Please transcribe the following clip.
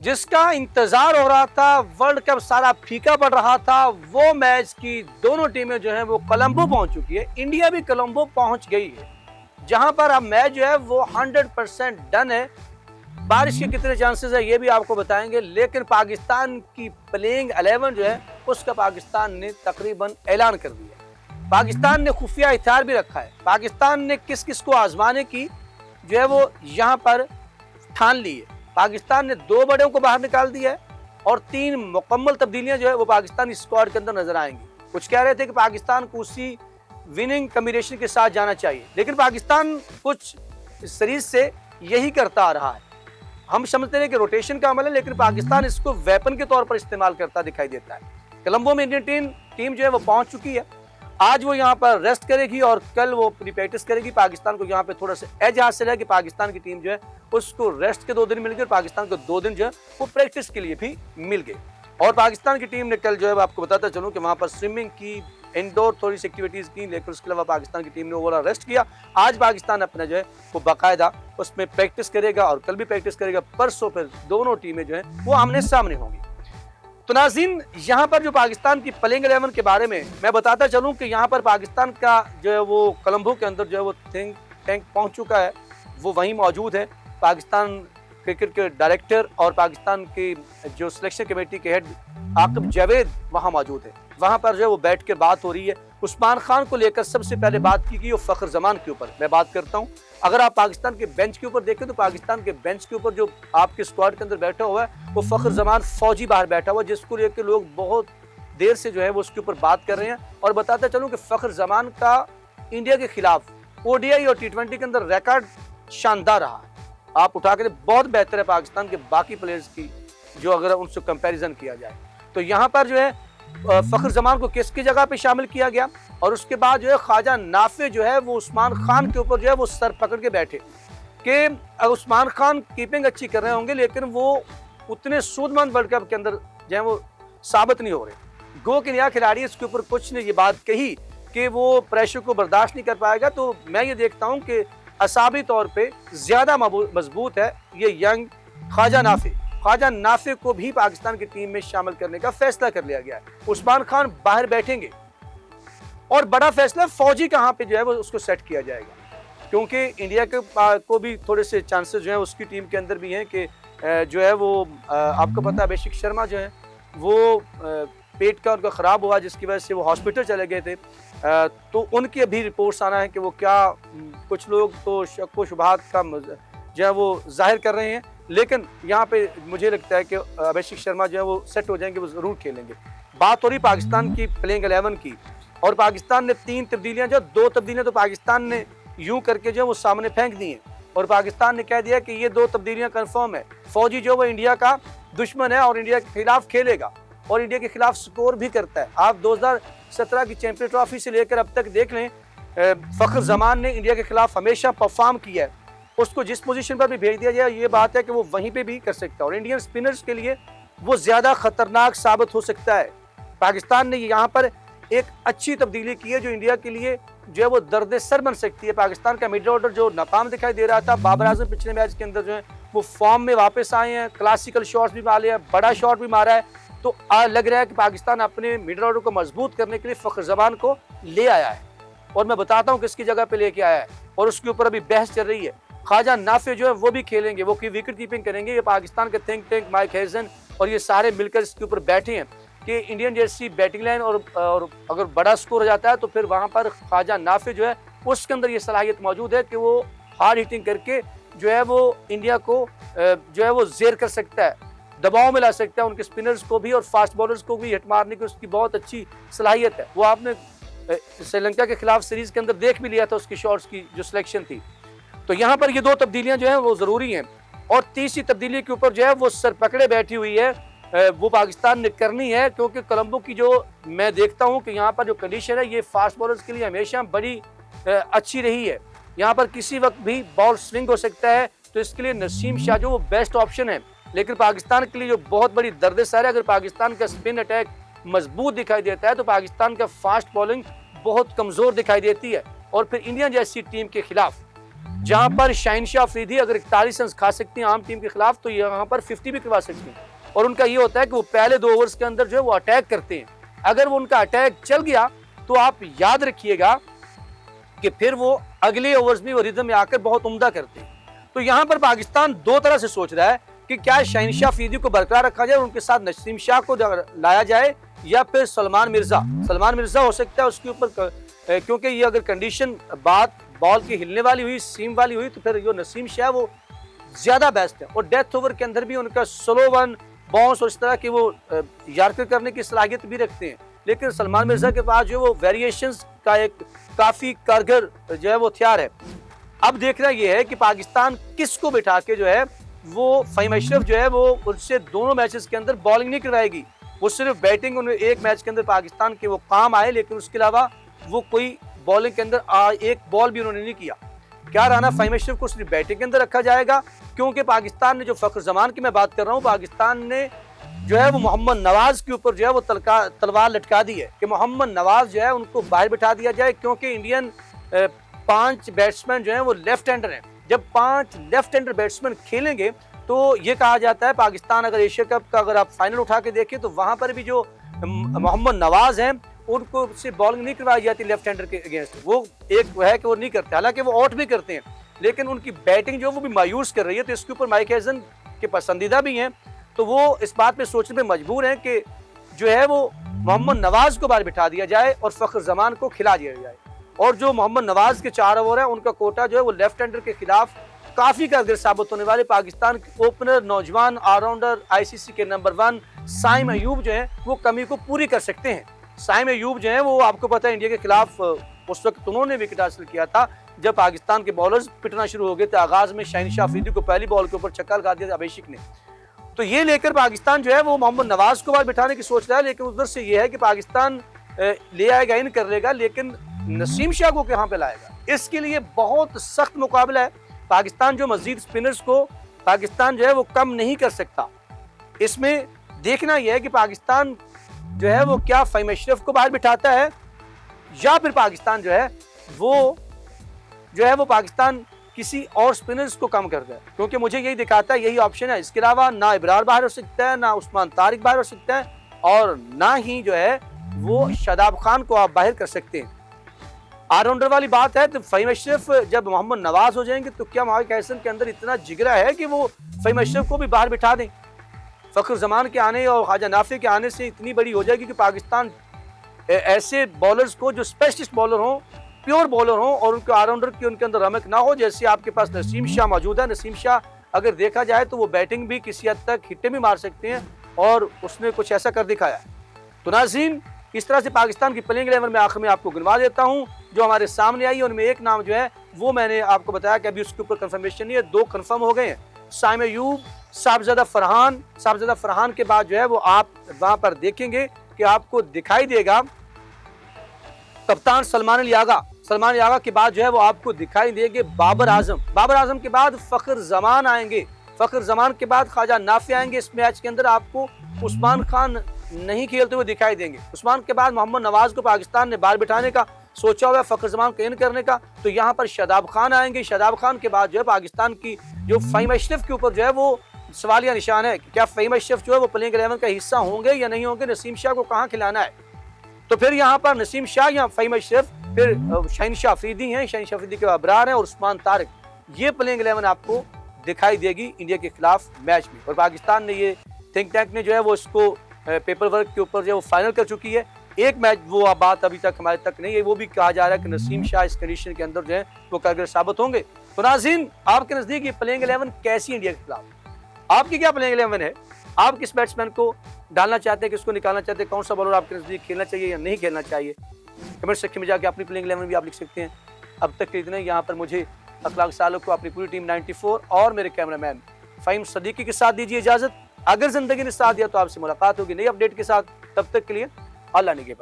जिसका इंतजार हो रहा था, वर्ल्ड कप सारा फीका पड़ रहा था, वो मैच की दोनों टीमें जो है वो कोलंबो पहुंच चुकी है। इंडिया भी कोलंबो पहुंच गई है, जहां पर अब मैच जो है वो 100% डन है। बारिश के कितने चांसेस है ये भी आपको बताएंगे, लेकिन पाकिस्तान की प्लेइंग 11 जो है उसका पाकिस्तान ने तकरीबन ऐलान कर दिया। पाकिस्तान ने खुफिया हथियार भी रखा है। पाकिस्तान ने किस किस को आजमाने की जो है वो यहाँ पर ठान ली है। पाकिस्तान ने 2 बड़ों को बाहर निकाल दिया है और 3 मुकम्मल तब्दीलियां जो है वो पाकिस्तानी स्क्वाड के अंदर नजर आएंगी। कुछ कह रहे थे कि पाकिस्तान को उसी विनिंग कॉम्बिनेशन के साथ जाना चाहिए, लेकिन पाकिस्तान कुछ सीरीज से यही करता आ रहा है। हम समझते हैं कि रोटेशन का अमल है, लेकिन पाकिस्तान इसको वेपन के तौर पर इस्तेमाल करता दिखाई देता है। कोलंबो में इंडियन टीम जो है वो पहुंच चुकी है। आज वो यहाँ पर रेस्ट करेगी और कल वो प्री प्रैक्टिस करेगी। पाकिस्तान को यहाँ पे थोड़ा सा एज हासिल है कि पाकिस्तान की टीम जो है उसको रेस्ट के 2 दिन मिल गए और पाकिस्तान को 2 दिन जो है वो प्रैक्टिस के लिए भी मिल गए। और पाकिस्तान की टीम ने कल जो है आपको बताता चलूँ कि वहाँ पर स्विमिंग की, इंडोर थोड़ी सी एक्टिविटीज की, लेकिन उसके अलावा पाकिस्तान की टीम ने ओवरऑल रेस्ट किया। आज पाकिस्तान अपना जो है वो बाकायदा उसमें प्रैक्टिस करेगा और कल भी प्रैक्टिस करेगा। परसों फिर दोनों टीमें जो है वो आमने सामने होंगी। तो नाज़रीन, यहाँ पर जो पाकिस्तान की प्लेइंग 11 के बारे में मैं बताता चलूँ कि यहाँ पर पाकिस्तान का जो है वो कोलंबो के अंदर जो है वो थिंक टैंक पहुँच चुका है, वो वहीं मौजूद है। पाकिस्तान क्रिकेट के डायरेक्टर और पाकिस्तान की जो सिलेक्शन कमेटी के हेड आकिब जावेद वहाँ मौजूद है। वहाँ पर जो है वो बैठ कर बात हो रही है। उस्मान खान को लेकर सबसे पहले बात की गई वो फ़खर जमान के ऊपर मैं बात करता हूँ। अगर आप पाकिस्तान के बेंच के ऊपर देखें तो पाकिस्तान के बेंच के ऊपर जो आपके स्क्वाड के अंदर बैठा हुआ है वो फ़खर जमान फौजी बाहर बैठा हुआ है, जिसको लेकर लोग बहुत देर से जो है वो उसके ऊपर बात कर रहे हैं। और बताता चलूँ कि फ़खर जमान का इंडिया के खिलाफ ओडीआई और T20 के अंदर रिकॉर्ड शानदार रहा है। आप उठा कर बहुत बेहतर है पाकिस्तान के बाकी प्लेयर्स की जो अगर उनसे कंपैरिजन किया जाए। तो यहाँ पर जो है फ़खर जमान को किसकी जगह पे शामिल किया गया और उसके बाद जो है ख्वाजा नाफे जो है वो उस्मान खान के ऊपर जो है वो सर पकड़ के बैठे कि उस्मान खान कीपिंग अच्छी कर रहे होंगे, लेकिन वो उतने सूदमंद वर्ल्ड कप के अंदर जो है वो साबित नहीं हो रहे। गो के नया खिलाड़ी इसके ऊपर कुछ ने ये बात कही कि वो प्रेशर को बर्दाश्त नहीं कर पाएगा। तो मैं ये देखता हूँ कि असाबी तौर पे ज्यादा मजबूत है ये यंग ख्वाजा नाफे को भी पाकिस्तान की टीम में शामिल करने का फैसला कर लिया गया है। उस्मान खान बाहर बैठेंगे और बड़ा फैसला फौजी कहाँ पे जो है वो उसको सेट किया जाएगा, क्योंकि इंडिया के को भी थोड़े से चांसेस जो है उसकी टीम के अंदर भी हैं कि जो है वो आपको पता है अभिषेक शर्मा जो है वो पेट का उनका ख़राब हुआ, जिसकी वजह से वो हॉस्पिटल चले गए थे। तो उनकी अभी रिपोर्ट्स आना है कि वो क्या, कुछ लोग तो शक व शुबहात का जो है वो जाहिर कर रहे हैं, लेकिन यहाँ पे मुझे लगता है कि अभिषेक शर्मा जो है वो सेट हो जाएंगे, वो ज़रूर खेलेंगे। बात हो रही पाकिस्तान की प्लेइंग 11 की, और पाकिस्तान ने 3 तब्दीलियाँ, जो 2 तब्दीलियाँ तो पाकिस्तान ने यूँ करके जो है वो सामने फेंक दी हैं और पाकिस्तान ने कह दिया कि ये 2 तब्दीलियाँ कन्फर्म है। फौजी जो वो इंडिया का दुश्मन है और इंडिया के खिलाफ खेलेगा और इंडिया के खिलाफ स्कोर भी करता है। आप 2017 की चैंपियन ट्रॉफी से लेकर अब तक देख लें, फ़खर जमान ने इंडिया के खिलाफ हमेशा परफॉर्म किया है। उसको जिस पोजीशन पर भी भेज दिया जाए ये बात है कि वो वहीं पे भी कर सकता है और इंडियन स्पिनर्स के लिए वो ज़्यादा खतरनाक साबित हो सकता है। पाकिस्तान ने यहाँ पर एक अच्छी तब्दीली की है जो इंडिया के लिए जो है वो दर्द सर बन सकती है। पाकिस्तान का मिड ऑर्डर जो नाकाम दिखाई दे रहा था, बाबर आजम पिछले मैच के अंदर जो है वो फॉर्म में वापस आए हैं, क्लासिकल शॉट्स भी मारे हैं, बड़ा शॉट भी मारा है। तो लग रहा है कि पाकिस्तान अपने मिड ऑर्डर को मजबूत करने के लिए फ़खर जमान को ले आया है और मैं बताता हूँ किसकी जगह पे लेके आया है और उसके ऊपर अभी बहस चल रही है। ख्वाजा नाफे जो है वो भी खेलेंगे, वो विकेट कीपिंग करेंगे। ये पाकिस्तान के थिंक टैंक माइक हैजन और ये सारे मिलकर इसके ऊपर बैठे हैं कि इंडियन जैसी बैटिंग लाइन और अगर बड़ा स्कोर हो जाता है तो फिर वहाँ पर ख्वाजा नाफे जो है उसके अंदर ये सलाहियत मौजूद है कि वो हार्ड हिटिंग करके जो है वो इंडिया को जो है वो जेर कर सकता है, दबाव में ला सकता है। उनके स्पिनर्स को भी और फास्ट बॉलर्स को भी हिट मारने की उसकी बहुत अच्छी सलाहियत है। वो आपने श्रीलंका के खिलाफ सीरीज के अंदर देख भी लिया था उसकी शॉट्स की जो सिलेक्शन थी। तो यहाँ पर ये 2 तब्दीलियाँ जो हैं वो ज़रूरी हैं और तीसरी तब्दीली के ऊपर जो है वो सर पकड़े बैठी हुई है, वो पाकिस्तान ने करनी है, क्योंकि कोलंबो की जो मैं देखता हूँ कि यहाँ पर जो कंडीशन है ये फास्ट बॉलर्स के लिए हमेशा बड़ी अच्छी रही है। यहाँ पर किसी वक्त भी बॉल स्विंग हो सकता है, तो इसके लिए नसीम शाह जो वो बेस्ट ऑप्शन है। लेकिन पाकिस्तान के लिए जो बहुत बड़ी दर्द-ए-सर है, अगर पाकिस्तान का स्पिन अटैक मजबूत दिखाई देता है तो पाकिस्तान का फास्ट बॉलिंग बहुत कमज़ोर दिखाई देती है और फिर इंडिया जैसी टीम के खिलाफ जहां पर शहनशाह अफरीदी अगर 41 रन खा सकती हैं आम टीम के खिलाफ, तो यहाँ पर 50 भी करवा सकती हैं। और उनका ये होता है कि वो पहले 2 ओवर्स के अंदर जो है वो अटैक करते हैं। अगर वो उनका अटैक चल गया तो आप याद रखिएगा कि फिर वो अगले ओवर्स में वो रिदम में आकर बहुत उम्दा करते हैं। तो यहाँ पर पाकिस्तान 2 तरह से सोच रहा है कि क्या शहनशाह अफरीदी को बरकरार रखा जाए, उनके साथ नसीम शाह को लाया जाए, या फिर सलमान मिर्जा हो सकता है उसके ऊपर, क्योंकि ये अगर कंडीशन बात बॉल की हिलने वाली हुई, सीम वाली हुई, तो फिर जो नसीम शाह वो ज्यादा बेस्ट है। और डेथ ओवर के अंदर भी उनका स्लो वन बाउंस और इस तरह की वो यार्कर करने की सलाहियत भी रखते हैं। लेकिन सलमान मिर्जा के पास जो वो वेरिएशंस का एक काफी कारगर जो है वो हथियार है। अब देखना यह है कि पाकिस्तान किसको बिठा के जो है वो फ़हीम अशरफ जो है वो उससे दोनों मैचेस के अंदर बॉलिंग नहीं करवाएगी, वो सिर्फ बैटिंग उन्हें एक मैच के अंदर पाकिस्तान के वो काम आए, लेकिन उसके अलावा वो कोई बॉलिंग के अंदर एक बॉल भी उन्होंने नहीं किया। क्या रहना, फ़हीम अशरफ को सिर्फ बैटिंग के अंदर रखा जाएगा, क्योंकि पाकिस्तान ने जो फ़ख्र ज़मान की मैं बात कर रहा हूँ, पाकिस्तान ने जो है वो मोहम्मद नवाज के ऊपर जो है वो तलवार लटका दी है कि मोहम्मद नवाज जो है उनको बाहर बिठा दिया जाए, क्योंकि इंडियन 5 बैट्समैन जो है वो लेफ्ट हैंडर हैं। जब 5 लेफ्ट हैंडर बैट्समैन खेलेंगे तो ये कहा जाता है पाकिस्तान अगर एशिया कप का अगर आप फाइनल उठा के देखें तो वहां पर भी जो मोहम्मद नवाज हैं उनको से बॉलिंग नहीं करवाई जाती लेफ्ट हैंडर के अगेंस्ट। वो एक है कि वो नहीं करते, हालांकि वो आउट भी करते हैं, लेकिन उनकी बैटिंग जो वो भी मायूस कर रही है। तो इसके ऊपर माइक हैसन के पसंदीदा भी हैं, तो वो इस बात पे सोचने पे मजबूर हैं कि जो है वो मोहम्मद नवाज को बाहर बिठा दिया जाए और फ़ख्र ज़मान को खिला दिया जाए। और जो मोहम्मद नवाज के 4 ओवर है उनका कोटा जो है वो लेफ्ट हैंडर के खिलाफ काफी कारगर साबित होने वाले। पाकिस्तान के ओपनर नौजवान ऑलराउंडर आईसीसी के नंबर 1 साइम अयूब जो है वो कमी को पूरी कर सकते हैं। साइम अयूब जो है वो आपको पता है इंडिया के खिलाफ उस वक्त उन्होंने विकेट हासिल किया था जब पाकिस्तान के बॉलर्स पिटना शुरू हो गए थे। आगाज में शहनशाह अफरीदी को पहली बॉल के ऊपर छक्का लगा दिया था अभिषेक ने। तो ये लेकर पाकिस्तान जो है वो मोहम्मद नवाज को बाहर बिठाने की सोच रहा है, लेकिन उधर से ये है कि पाकिस्तान ले आएगा इन कर लेगा, लेकिन नसीम शाह को कहां पे लाएगा। इसके लिए बहुत सख्त मुकाबला है। पाकिस्तान जो मजीद स्पिनर्स को पाकिस्तान जो है वो कम नहीं कर सकता। इसमें देखना यह है कि पाकिस्तान जो है वो क्या फ़हीम अशरफ को बाहर बिठाता है या फिर पाकिस्तान जो है वो पाकिस्तान किसी और स्पिनर्स को कम करता है, क्योंकि मुझे यही दिखाता है यही ऑप्शन है। इसके अलावा ना इब्रार बाहर हो सकता है, ना उस्मान तारिक बाहर हो सकता है, और ना ही जो है वो शादाब खान को आप बाहर कर सकते हैं। ऑलराउंडर वाली बात है तो फ़हीम अशरफ जब मोहम्मद नवाज हो जाएंगे तो क्या माइक हैसन के अंदर इतना जिगरा है कि वो फ़हीम अशरफ को भी बाहर बिठा दें। फ़ख्र ज़मान के आने और ख्वाजा नाफी के आने से इतनी बड़ी हो जाएगी कि पाकिस्तान ऐसे बॉलर्स को जो स्पेशलिस्ट बॉलर हों, प्योर बॉलर हों और उनके ऑलराउंडर की उनके अंदर रमक ना हो। जैसे आपके पास नसीम शाह मौजूद है, नसीम शाह अगर देखा जाए तो वो बैटिंग भी किसी हद तक हिट्टे भी मार सकते हैं और उसने कुछ ऐसा कर दिखाया है। तो नाज़रीन, इस तरह से पाकिस्तान की प्लेइंग 11 में आखिर में आपको गिनवा देता हूँ जो हमारे सामने आई। उनमें एक नाम जो है वो मैंने आपको बताया कि अभी उसके ऊपर कंफर्मेशन नहीं है, 2 कंफर्म हो गए हैं, साइम अयूब, साहबजादा फरहान के बाद जो है वो आप वहां पर देखेंगे कि आपको दिखाई देगा कप्तान सलमान यागा के बाद जो है वो आपको दिखाई देंगे बाबर आजम के बाद फ़ख्र ज़मान आएंगे, फ़ख्र ज़मान के बाद ख्वाजा नाफी आएंगे। इस मैच के अंदर आपको उस्मान खान नहीं खेलते हुए दिखाई देंगे। उस्मान के बाद मोहम्मद नवाज को पाकिस्तान ने बाहर बिठाने का सोचा हुआ है, फ़ख्र ज़मान को इन करने का, तो यहाँ पर शादाब खान आएंगे। शादाब खान के बाद जो है पाकिस्तान की जो फ़हीम अशरफ के ऊपर जो है वो सवालिया निशान है कि क्या फ़हीम अशरफ जो है वो प्लेइंग 11 का हिस्सा होंगे या नहीं होंगे, नसीम शाह को कहाँ खिलाना है। तो फिर यहाँ पर नसीम शाह या फ़हीम अशरफ, फिर शहनशाह अफरीदी हैं, शहनशाह अफरीदी के अबरार हैं और उस्मान तारिक, ये प्लेइंग 11 आपको दिखाई देगी इंडिया के खिलाफ मैच में। और पाकिस्तान ने ये थिंक टैंक ने जो है वो इसको पेपर वर्क के ऊपर जो है वो फाइनल कर चुकी है। एक मैच वो बात अभी तक हमारे तक नहीं है, वो भी कहा जा रहा है कि नसीम शाह इस कंडीशन के अंदर जो है वो कारगर साबित होंगे। तो नाज़रीन, आपके नजदीक ये प्लेइंग 11 कैसी इंडिया के खिलाफ, आपकी क्या प्लेइंग 11 है? आप किस बैट्समैन को डालना चाहते हैं, किसको निकालना चाहते हैं, कौन सा बॉलर आपके नजदीक खेलना चाहिए या नहीं खेलना चाहिए? कमेंट सेक्शन में जाके अपनी प्लेइंग 11 भी आप लिख सकते हैं। अब तक के इतना ही। यहाँ पर मुझे अखलाक सालुक को, अपनी पूरी टीम 94 और मेरे कैमरामैन फ़हीम सदीकी के साथ दीजिए इजाजत। अगर जिंदगी ने साथ दिया तो आपसे मुलाकात होगी नई अपडेट के साथ। तब तक के लिए अल्लाह निगहबान।